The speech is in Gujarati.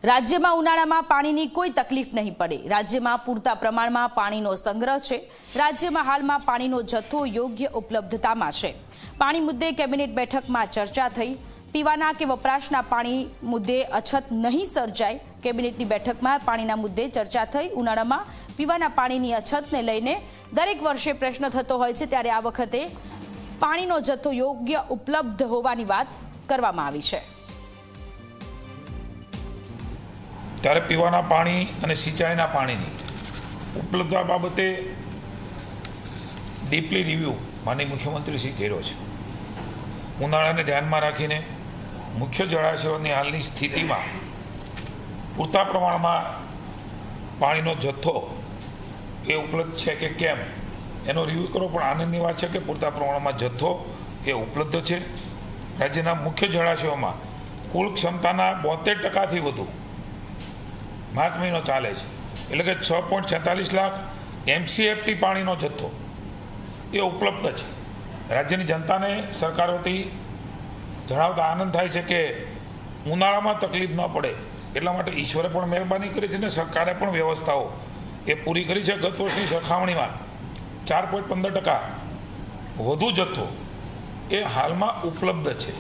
રાજ્યમાં ઉનાળામાં પાણીની કોઈ તકલીફ નહીં પડે। રાજ્યમાં પૂરતા પ્રમાણમાં પાણીનો સંગ્રહ છે। રાજ્યમાં હાલમાં પાણીનો જથ્થો યોગ્ય ઉપલબ્ધતામાં છે। પાણી મુદ્દે કેબિનેટ બેઠકમાં ચર્ચા થઈ। પીવાના કે વપરાશના પાણી મુદ્દે અછત નહીં સર્જાય। કેબિનેટની બેઠકમાં પાણીના મુદ્દે ચર્ચા થઈ। ઉનાળામાં પીવાના પાણીની અછતને લઈને દરેક વર્ષે પ્રશ્ન થતો હોય છે, ત્યારે આ વખતે પાણીનો જથ્થો યોગ્ય ઉપલબ્ધ હોવાની વાત કરવામાં આવી છે। ત્યારે પીવાના પાણી અને સિંચાઈના પાણીની ઉપલબ્ધતા બાબતે ડીપલી રિવ્યૂ માનનીય મુખ્યમંત્રીશ્રી કર્યો છે। ઉનાળાને ધ્યાનમાં રાખીને મુખ્ય જળાશયોની હાલની સ્થિતિમાં પૂરતા પ્રમાણમાં પાણીનો જથ્થો એ ઉપલબ્ધ છે કે કેમ એનો રિવ્યૂ કરો। પણ આનંદની વાત છે કે પૂરતા પ્રમાણમાં જથ્થો એ ઉપલબ્ધ છે। રાજ્યના મુખ્ય જળાશયોમાં કુલ ક્ષમતાના 72%થી વધુ માર્ચ મહિનો ચાલે છે, એટલે કે 6.46 લાખ MCFT પાણીનો જથ્થો એ ઉપલબ્ધ છે। રાજ્યની જનતાને સરકાર વતી જણાવતા આનંદ થાય છે કે ઉનાળામાં તકલીફ ન પડે એટલા માટે ઈશ્વરે પણ મહેરબાની કરી છે ને સરકારે પણ વ્યવસ્થાઓ એ પૂરી કરી છે। ગત વર્ષની સરખામણીમાં 4.15% વધુ જથ્થો એ હાલમાં ઉપલબ્ધ છે।